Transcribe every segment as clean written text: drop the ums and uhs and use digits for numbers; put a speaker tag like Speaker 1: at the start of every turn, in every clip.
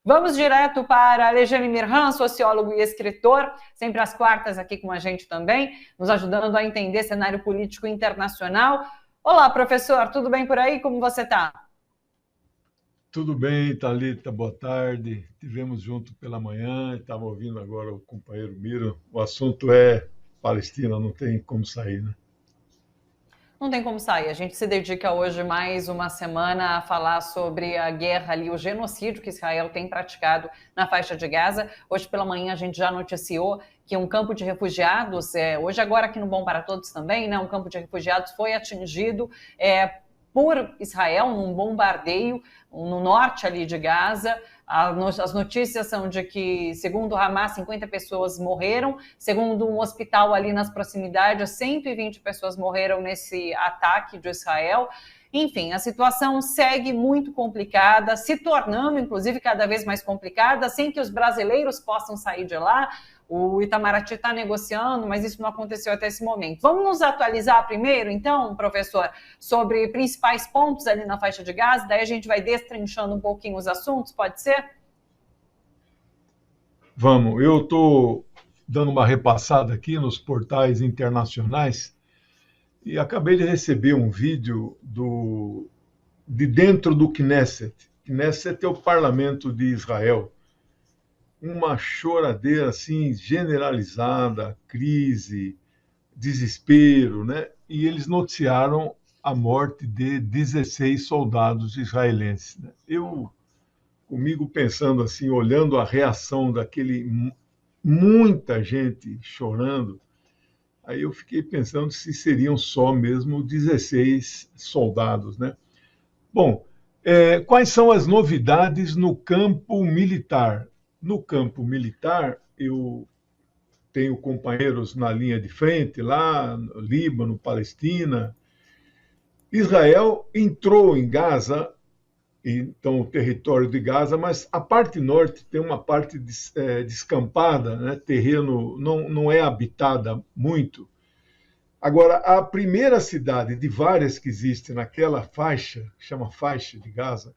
Speaker 1: Vamos direto para Alexandre Mirhan, sociólogo e escritor, sempre às quartas aqui com a gente também, nos ajudando a entender cenário político internacional. Olá, professor, tudo bem por aí? Como você está?
Speaker 2: Tudo bem, Thalita, boa tarde. Tivemos junto pela manhã, estava ouvindo agora o companheiro Miro. O assunto é Palestina, não tem como sair, né?
Speaker 1: Não tem como sair. A gente se dedica hoje mais uma semana a falar sobre a guerra ali, o genocídio que Israel tem praticado na faixa de Gaza. Hoje pela manhã a gente já noticiou que um campo de refugiados, hoje agora aqui no Bom para Todos também, né, um campo de refugiados foi atingido por Israel num bombardeio no norte ali de Gaza. As notícias são de que, segundo o Hamas, 50 pessoas morreram. Segundo um hospital ali nas proximidades, 120 pessoas morreram nesse ataque de Israel. Enfim, a situação segue muito complicada, se tornando, inclusive, cada vez mais complicada, sem que os brasileiros possam sair de lá. O Itamaraty está negociando, mas isso não aconteceu até esse momento. Vamos nos atualizar primeiro, então, professor, sobre principais pontos ali na faixa de Gaza, daí a gente vai destrinchando um pouquinho os assuntos, pode ser?
Speaker 2: Vamos, eu estou dando uma repassada aqui nos portais internacionais e acabei de receber um vídeo de dentro do Knesset. Knesset é o parlamento de Israel. Uma choradeira assim generalizada, crise, desespero, né? E eles noticiaram a morte de 16 soldados israelenses, né? Eu, comigo pensando assim, olhando a reação muita gente chorando, aí eu fiquei pensando se seriam só mesmo 16 soldados, né? Bom, quais são as novidades no campo militar? No campo militar, eu tenho companheiros na linha de frente, lá no Líbano, Palestina. Israel entrou em Gaza, então o território de Gaza, mas a parte norte tem uma parte descampada, né? Terreno não é habitada muito. Agora, a primeira cidade de várias que existem naquela faixa, chama faixa de Gaza,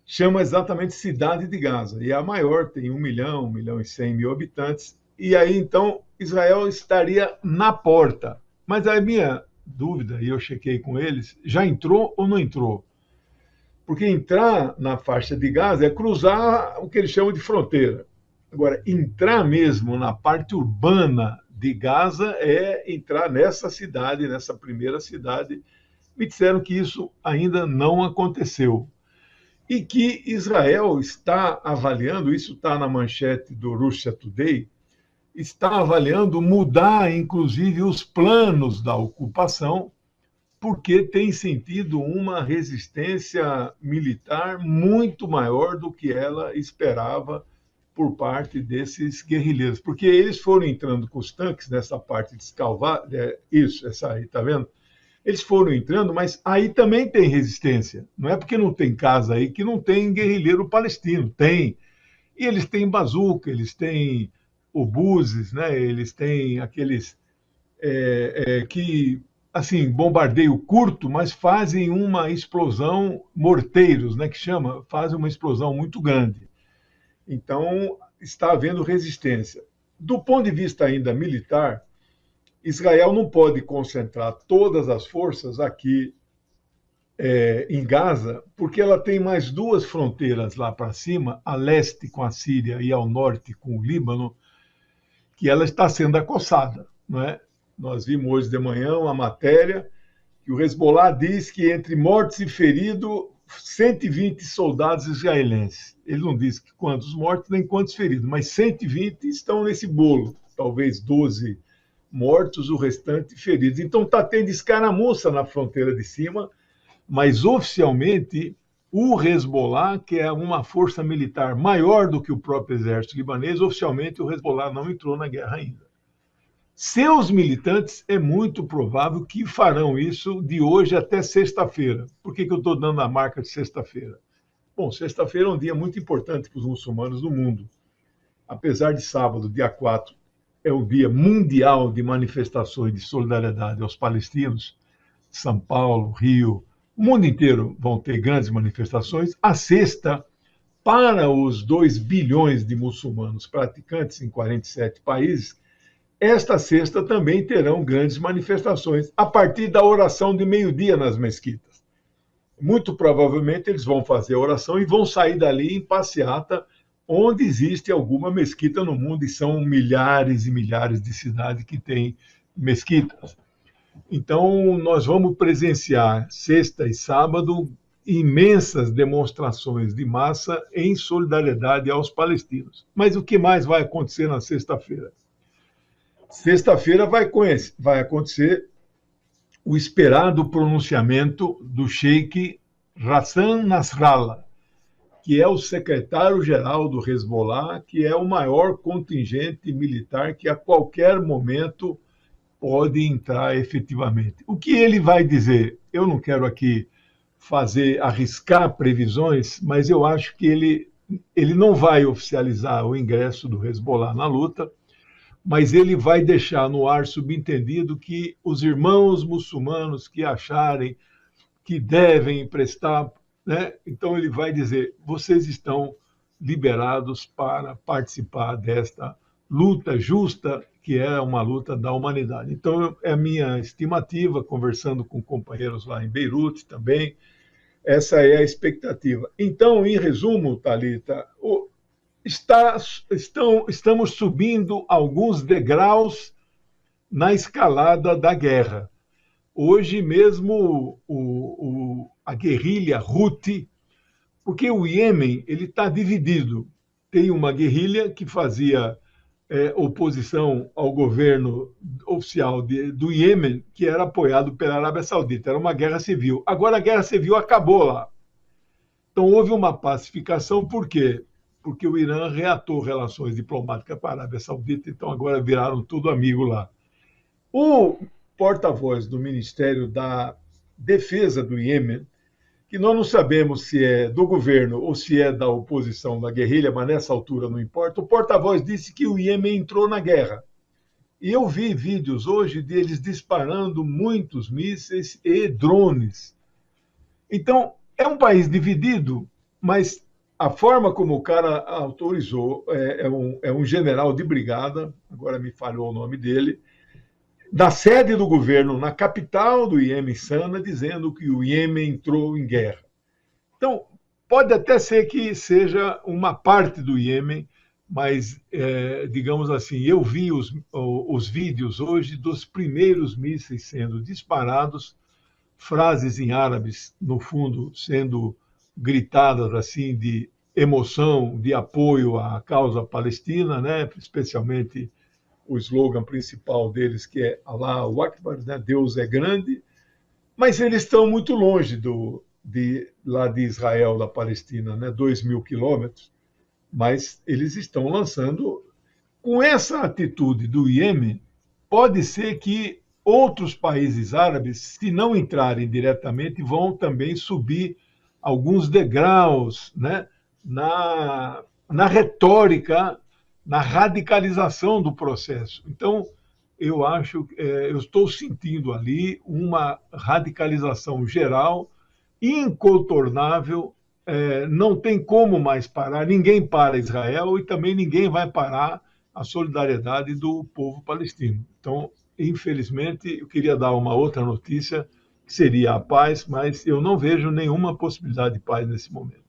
Speaker 2: chama exatamente Cidade de Gaza, e é a maior, tem 1 milhão e 100 mil habitantes, e aí, então, Israel estaria na porta. Mas a minha dúvida, e eu chequei com eles, já entrou ou não entrou? Porque entrar na faixa de Gaza é cruzar o que eles chamam de fronteira. Agora, entrar mesmo na parte urbana de Gaza é entrar nessa cidade, nessa primeira cidade. Me disseram que isso ainda não aconteceu. E que Israel está avaliando, isso está na manchete do Russia Today, está avaliando mudar, inclusive, os planos da ocupação, porque tem sentido uma resistência militar muito maior do que ela esperava por parte desses guerrilheiros. Porque eles foram entrando com os tanques nessa parte de escalvar, essa aí, tá vendo? Eles foram entrando, mas aí também tem resistência. Não é porque não tem casa aí que não tem guerrilheiro palestino. Tem. E eles têm bazuca, eles têm obuses, né? Eles têm aqueles que, assim, bombardeio curto, mas fazem uma explosão, morteiros, né? Que chama, fazem uma explosão muito grande. Então, está havendo resistência. Do ponto de vista ainda militar, Israel não pode concentrar todas as forças aqui em Gaza, porque ela tem mais 2 fronteiras lá para cima, a leste com a Síria e ao norte com o Líbano, que ela está sendo acossada, não é? Nós vimos hoje de manhã uma matéria que o Hezbollah diz que entre mortos e feridos, 120 soldados israelenses. Ele não diz quantos mortos nem quantos feridos, mas 120 estão nesse bolo, talvez 12 mortos, o restante feridos. Então está tendo escaramuça na fronteira de cima, mas oficialmente o Hezbollah, que é uma força militar maior do que o próprio exército libanês, oficialmente o Hezbollah não entrou na guerra ainda. Seus militantes é muito provável que farão isso de hoje até sexta-feira. Por que eu estou dando a marca de sexta-feira? Bom, sexta-feira é um dia muito importante para os muçulmanos do mundo. Apesar de sábado, dia 4, é o Dia Mundial de Manifestações de Solidariedade aos Palestinos, São Paulo, Rio, o mundo inteiro vão ter grandes manifestações. A sexta para os 2 bilhões de muçulmanos praticantes em 47 países, esta sexta também terão grandes manifestações a partir da oração de meio-dia nas mesquitas. Muito provavelmente eles vão fazer a oração e vão sair dali em passeata onde existe alguma mesquita no mundo, e são milhares e milhares de cidades que têm mesquitas. Então, nós vamos presenciar sexta e sábado imensas demonstrações de massa em solidariedade aos palestinos. Mas o que mais vai acontecer na sexta-feira? Sexta-feira vai acontecer o esperado pronunciamento do Sheikh Hassan Nasrallah, que é o secretário-geral do Hezbollah, que é o maior contingente militar que a qualquer momento pode entrar efetivamente. O que ele vai dizer? Eu não quero aqui arriscar previsões, mas eu acho que ele não vai oficializar o ingresso do Hezbollah na luta, mas ele vai deixar no ar subentendido que os irmãos muçulmanos que acharem que devem prestar, né? Então ele vai dizer: vocês estão liberados para participar desta luta justa, que é uma luta da humanidade. Então é a minha estimativa, conversando com companheiros lá em Beirute também, essa é a expectativa. Então, em resumo, Thalita, estamos subindo alguns degraus na escalada da guerra. Hoje mesmo a guerrilha Houthi, porque o Iêmen está dividido. Tem uma guerrilha que fazia oposição ao governo oficial do Iêmen, que era apoiado pela Arábia Saudita. Era uma guerra civil. Agora a guerra civil acabou lá. Então houve uma pacificação. Por quê? Porque o Irã reatou relações diplomáticas com a Arábia Saudita, então agora viraram tudo amigo lá. O porta-voz do Ministério da Defesa do Iêmen, que nós não sabemos se é do governo ou se é da oposição, da guerrilha, mas nessa altura não importa, o porta-voz disse que o Iêmen entrou na guerra. E eu vi vídeos hoje deles disparando muitos mísseis e drones. Então, é um país dividido, mas a forma como o cara autorizou, é um general de brigada, agora me falhou o nome dele, da sede do governo na capital do Iêmen, Sana, dizendo que o Iêmen entrou em guerra. Então, pode até ser que seja uma parte do Iêmen, mas, digamos assim, eu vi os vídeos hoje dos primeiros mísseis sendo disparados, frases em árabes, no fundo, sendo gritadas assim de emoção, de apoio à causa palestina, né? Especialmente o slogan principal deles, que é Allahu Akbar, né? Deus é grande, mas eles estão muito longe lá de Israel, da Palestina, né? 2.000 quilômetros, mas eles estão lançando. Com essa atitude do Iêmen, pode ser que outros países árabes, se não entrarem diretamente, vão também subir alguns degraus, né? na retórica, na radicalização do processo. Então, eu estou sentindo ali uma radicalização geral, incontornável, não tem como mais parar, ninguém para Israel e também ninguém vai parar a solidariedade do povo palestino. Então, infelizmente, eu queria dar uma outra notícia, que seria a paz, mas eu não vejo nenhuma possibilidade de paz nesse momento.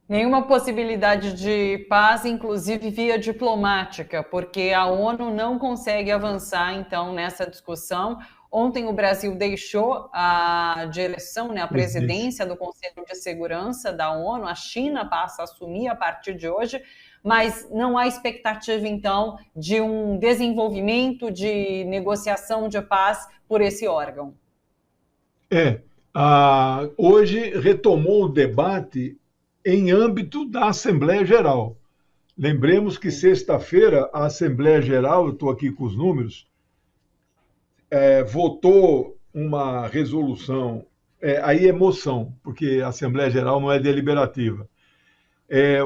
Speaker 1: Nenhuma possibilidade de paz, inclusive via diplomática, porque a ONU não consegue avançar, então, nessa discussão. Ontem o Brasil deixou a direção, né, a presidência do Conselho de Segurança da ONU, a China passa a assumir a partir de hoje, mas não há expectativa, então, de um desenvolvimento de negociação de paz por esse órgão.
Speaker 2: Hoje retomou o debate em âmbito da Assembleia Geral. Lembremos que sexta-feira a Assembleia Geral, eu estou aqui com os números, votou uma resolução, aí é moção, porque a Assembleia Geral não é deliberativa,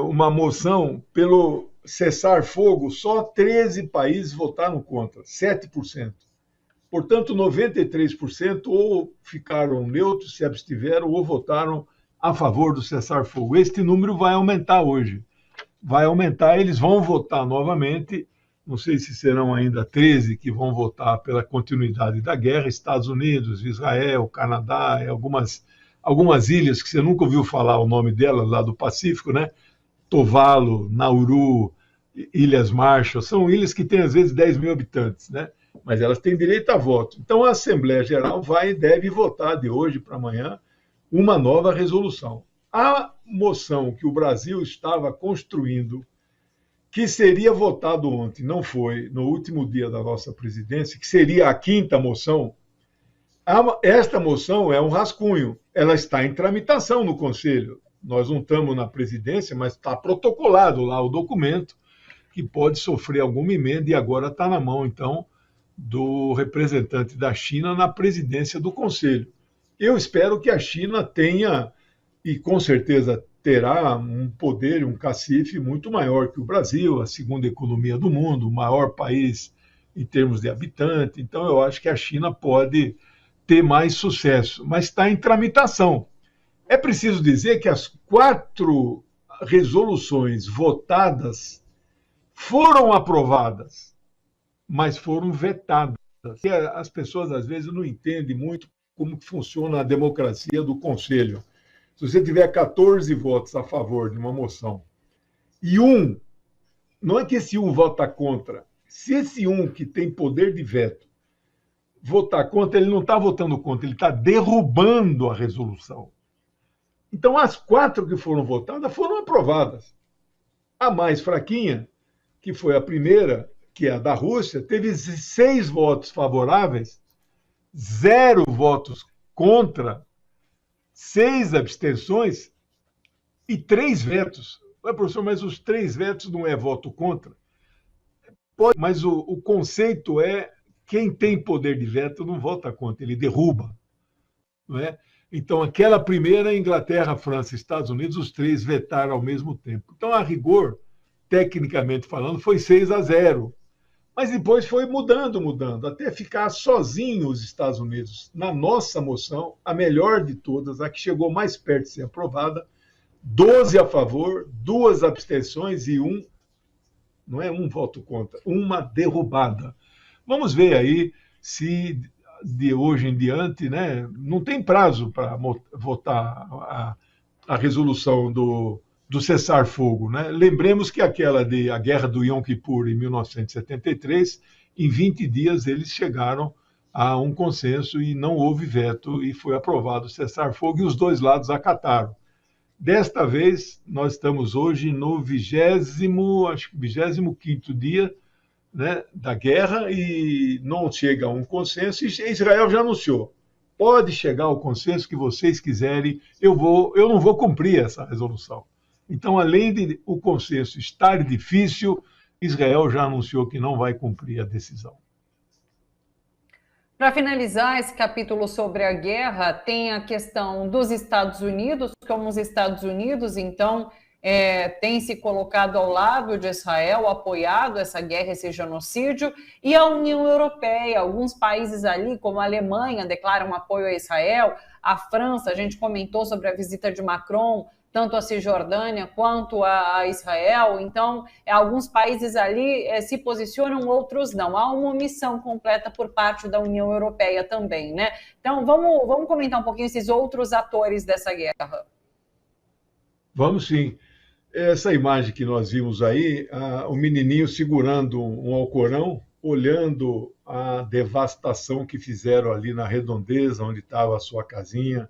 Speaker 2: uma moção pelo cessar-fogo, só 13 países votaram contra, 7%. Portanto, 93% ou ficaram neutros, se abstiveram, ou votaram a favor do cessar-fogo. Este número vai aumentar hoje. Vai aumentar, eles vão votar novamente. Não sei se serão ainda 13 que vão votar pela continuidade da guerra, Estados Unidos, Israel, Canadá, algumas ilhas que você nunca ouviu falar o nome delas, lá do Pacífico, né? Tuvalu, Nauru, Ilhas Marshall, são ilhas que têm às vezes 10 mil habitantes, né? Mas elas têm direito a voto. Então a Assembleia Geral deve votar de hoje para amanhã uma nova resolução. A moção que o Brasil estava construindo, que seria votado ontem, não foi, no último dia da nossa presidência, que seria a quinta moção, esta moção é um rascunho, ela está em tramitação no Conselho. Nós não estamos na presidência, mas está protocolado lá o documento, que pode sofrer alguma emenda e agora está na mão, então, do representante da China na presidência do Conselho. Eu espero que a China tenha, e com certeza terá, um poder, um cacife muito maior que o Brasil, a segunda economia do mundo, o maior país em termos de habitante. Então, eu acho que a China pode ter mais sucesso, mas está em tramitação. É preciso dizer que as 4 resoluções votadas foram aprovadas, mas foram vetadas. As pessoas, às vezes, não entendem muito como funciona a democracia do Conselho. Se você tiver 14 votos a favor de uma moção e não é que esse vota contra, se esse que tem poder de veto votar contra, ele não está votando contra, ele está derrubando a resolução. Então, as 4 que foram votadas foram aprovadas. A mais fraquinha, que foi a primeira, que é a da Rússia, teve 6 votos favoráveis, 0 votos contra, 6 abstenções e 3 vetos. Professor, mas os 3 vetos não é voto contra? Pode, mas o conceito é quem tem poder de veto não vota contra, ele derruba. Não é? Então, aquela primeira, Inglaterra, França e Estados Unidos, os 3 vetaram ao mesmo tempo. Então, a rigor, tecnicamente falando, foi 6-0. Mas depois foi mudando, até ficar sozinho os Estados Unidos. Na nossa moção, a melhor de todas, a que chegou mais perto de ser aprovada, 12 a favor, 2 abstenções e não é um voto contra, uma derrubada. Vamos ver aí se de hoje em diante, né, não tem prazo para votar a resolução do cessar-fogo, né? Lembremos que a guerra do Yom Kippur em 1973, em 20 dias eles chegaram a um consenso e não houve veto e foi aprovado o cessar-fogo e os 2 lados acataram. Desta vez, nós estamos hoje no 25º dia, né, da guerra e não chega a um consenso. E Israel já anunciou, pode chegar ao consenso que vocês quiserem, eu não vou cumprir essa resolução. Então, além de o consenso estar difícil, Israel já anunciou que não vai cumprir a decisão.
Speaker 1: Para finalizar esse capítulo sobre a guerra, tem a questão dos Estados Unidos, como os Estados Unidos, então, tem se colocado ao lado de Israel, apoiado essa guerra, esse genocídio, e a União Europeia, alguns países ali, como a Alemanha, declaram apoio a Israel, a França, a gente comentou sobre a visita de Macron, tanto a Cisjordânia quanto a Israel. Então, alguns países ali se posicionam, outros não. Há uma omissão completa por parte da União Europeia também, né? Então, vamos comentar um pouquinho esses outros atores dessa guerra.
Speaker 2: Vamos sim. Essa imagem que nós vimos aí, o menininho segurando um Alcorão, olhando a devastação que fizeram ali na redondeza, onde estava a sua casinha,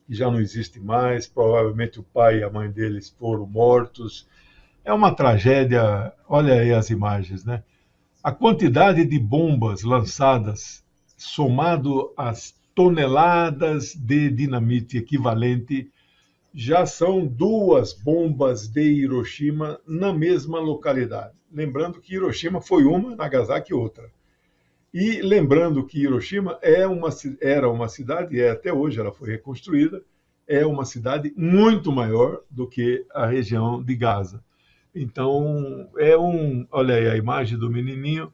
Speaker 2: que já não existe mais, provavelmente o pai e a mãe deles foram mortos. É uma tragédia, olha aí as imagens, né? A quantidade de bombas lançadas, somado às toneladas de dinamite equivalente, já são 2 bombas de Hiroshima na mesma localidade. Lembrando que Hiroshima foi uma, Nagasaki outra. E lembrando que Hiroshima era uma cidade, e até hoje ela foi reconstruída, é uma cidade muito maior do que a região de Gaza. Então, olha aí a imagem do menininho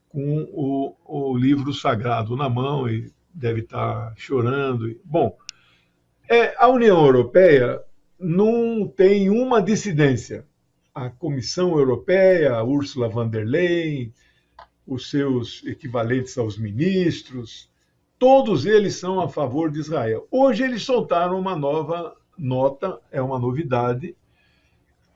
Speaker 2: com o livro sagrado na mão e deve estar chorando. Bom, A União Europeia não tem uma dissidência. A Comissão Europeia, a Ursula von der Leyen, os seus equivalentes aos ministros, todos eles são a favor de Israel. Hoje eles soltaram uma nova nota, é uma novidade.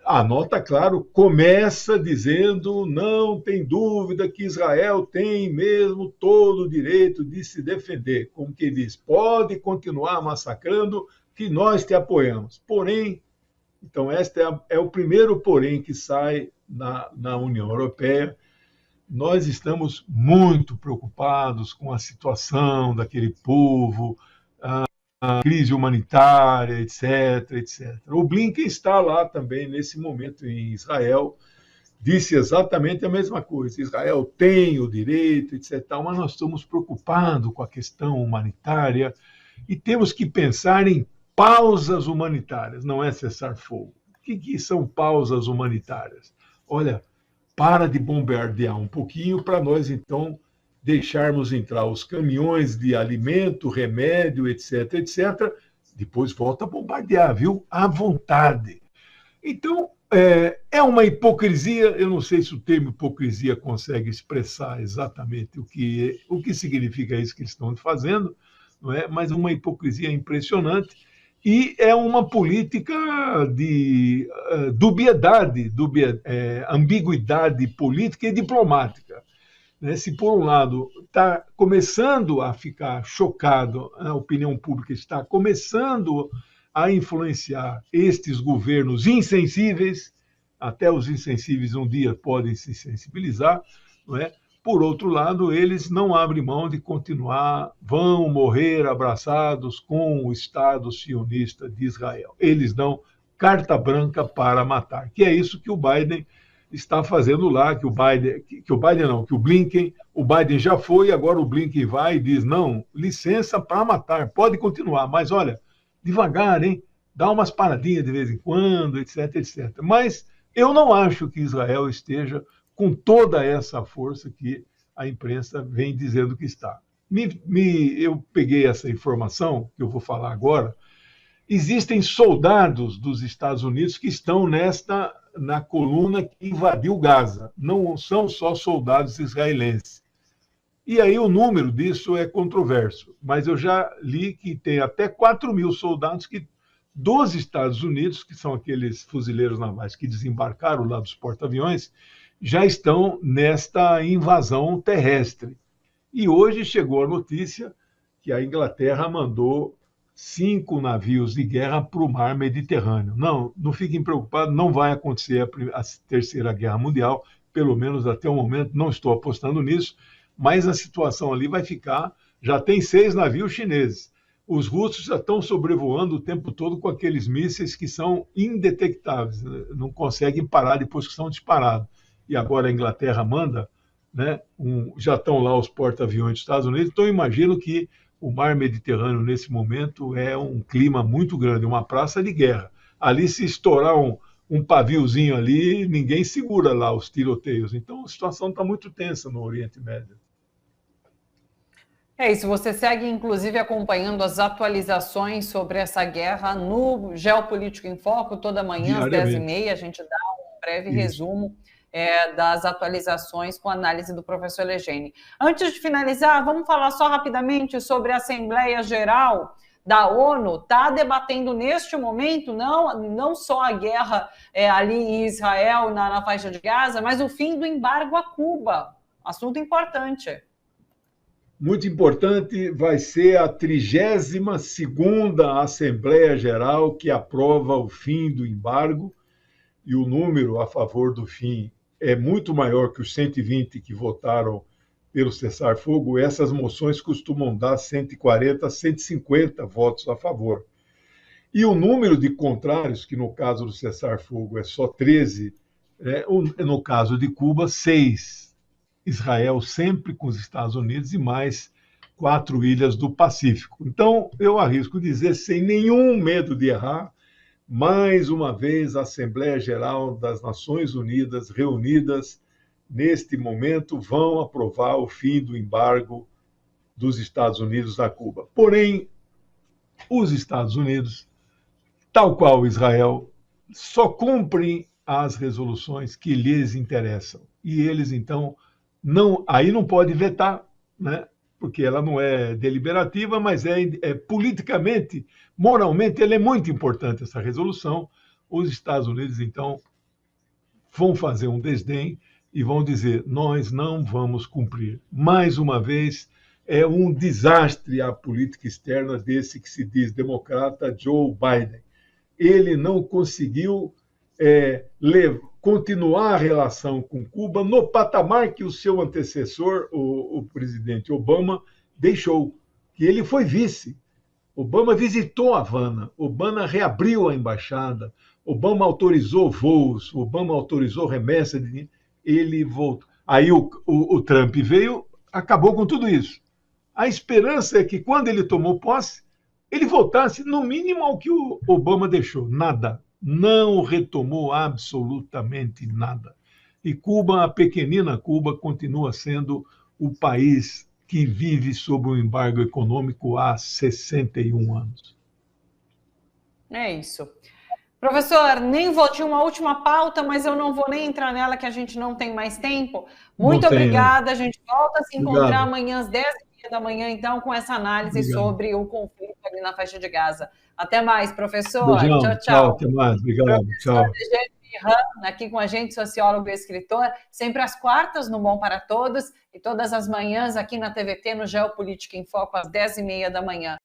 Speaker 2: A nota, claro, começa dizendo: não tem dúvida que Israel tem mesmo todo o direito de se defender. Como que diz, pode continuar massacrando, que nós te apoiamos. Porém, então, este é o primeiro porém que sai na União Europeia. Nós estamos muito preocupados com a situação daquele povo, a crise humanitária, etc, etc. O Blinken está lá também, nesse momento, em Israel, disse exatamente a mesma coisa. Israel tem o direito, etc, mas nós estamos preocupados com a questão humanitária e temos que pensar em pausas humanitárias, não é cessar fogo. O que são pausas humanitárias? Olha, para de bombardear um pouquinho para nós, então, deixarmos entrar os caminhões de alimento, remédio, etc, etc. Depois volta a bombardear, viu? À vontade. Então, é uma hipocrisia, eu não sei se o termo hipocrisia consegue expressar exatamente o que significa isso que eles estão fazendo, não é? Mas uma hipocrisia impressionante e é uma política de dubiedade, ambiguidade política e diplomática. Né? Se, por um lado, está começando a ficar chocado, a opinião pública está começando a influenciar estes governos insensíveis, até os insensíveis um dia podem se sensibilizar, não é? Por outro lado, eles não abrem mão de continuar, vão morrer abraçados com o Estado sionista de Israel. Eles dão carta branca para matar, que é isso que o Biden está fazendo lá, que o Biden já foi, agora o Blinken vai e diz, não, licença para matar, pode continuar, mas olha, devagar, hein? Dá umas paradinhas de vez em quando, etc, etc. Mas eu não acho que Israel esteja com toda essa força que a imprensa vem dizendo que está. Eu peguei essa informação, que eu vou falar agora. Existem soldados dos Estados Unidos que estão na coluna que invadiu Gaza. Não são só soldados israelenses. E aí o número disso é controverso, mas eu já li que tem até 4.000 soldados dos Estados Unidos, que são aqueles fuzileiros navais que desembarcaram lá dos porta-aviões, já estão nesta invasão terrestre. E hoje chegou a notícia que a Inglaterra mandou 5 navios de guerra para o mar Mediterrâneo. Não fiquem preocupados, não vai acontecer a Terceira Guerra Mundial, pelo menos até o momento, não estou apostando nisso, mas a situação ali vai ficar, já tem 6 navios chineses. Os russos já estão sobrevoando o tempo todo com aqueles mísseis que são indetectáveis, não conseguem parar depois que são disparados. E agora a Inglaterra manda, né, já estão lá os porta-aviões dos Estados Unidos, então eu imagino que o mar Mediterrâneo, nesse momento, é um clima muito grande, uma praça de guerra. Ali, se estourar um paviozinho ali, ninguém segura lá os tiroteios. Então, a situação está muito tensa no Oriente Médio.
Speaker 1: É isso, você segue, inclusive, acompanhando as atualizações sobre essa guerra no Geopolítico em Foco, toda manhã, às 10h30, a gente dá um breve resumo das atualizações com análise do professor Legene. Antes de finalizar, vamos falar só rapidamente sobre a Assembleia Geral da ONU. Está debatendo neste momento não só a guerra ali em Israel, na faixa de Gaza, mas o fim do embargo a Cuba. Assunto importante.
Speaker 2: Muito importante, vai ser a 32ª Assembleia Geral que aprova o fim do embargo, e o número a favor do fim é muito maior que os 120 que votaram pelo cessar-fogo. Essas moções costumam dar 140, 150 votos a favor. E o número de contrários, que no caso do cessar-fogo é só 13, no caso de Cuba, 6. Israel sempre com os Estados Unidos e mais 4 ilhas do Pacífico. Então, eu arrisco dizer, sem nenhum medo de errar, mais uma vez a Assembleia Geral das Nações Unidas, reunidas neste momento, vão aprovar o fim do embargo dos Estados Unidos a Cuba. Porém, os Estados Unidos, tal qual Israel, só cumprem as resoluções que lhes interessam. E eles, então, aí não pode vetar, né? Porque ela não é deliberativa, mas é politicamente, moralmente, ela é muito importante, essa resolução. Os Estados Unidos, então, vão fazer um desdém e vão dizer: nós não vamos cumprir. Mais uma vez, é um desastre a política externa desse que se diz democrata, Joe Biden. Ele não conseguiu continuar a relação com Cuba no patamar que o seu antecessor, o presidente Obama, deixou, que ele foi vice. Obama visitou Havana, Obama reabriu a embaixada, Obama autorizou voos, Obama autorizou remessa de dinheiro, ele voltou. Aí o Trump veio, acabou com tudo isso. A esperança é que, quando ele tomou posse, ele voltasse, no mínimo, ao que o Obama deixou. Nada. Não retomou absolutamente nada. E Cuba, a pequenina Cuba, continua sendo o país que vive sob um embargo econômico há 61 anos.
Speaker 1: É isso. Professor, nem vou ter uma última pauta, mas eu não vou nem entrar nela, que a gente não tem mais tempo. Muito obrigada. A gente volta a se encontrar amanhã às 10h30 da manhã, então, com essa análise sobre o conflito ali na faixa de Gaza. Até mais, professor.
Speaker 2: Beijão,
Speaker 1: tchau, tchau.
Speaker 2: Até mais. Obrigado. Tchau.
Speaker 1: Aqui com a gente, sociólogo e escritor, sempre às quartas no Bom para Todos e todas as manhãs aqui na TVT, no Geopolítica em Foco, às 10h30 da manhã.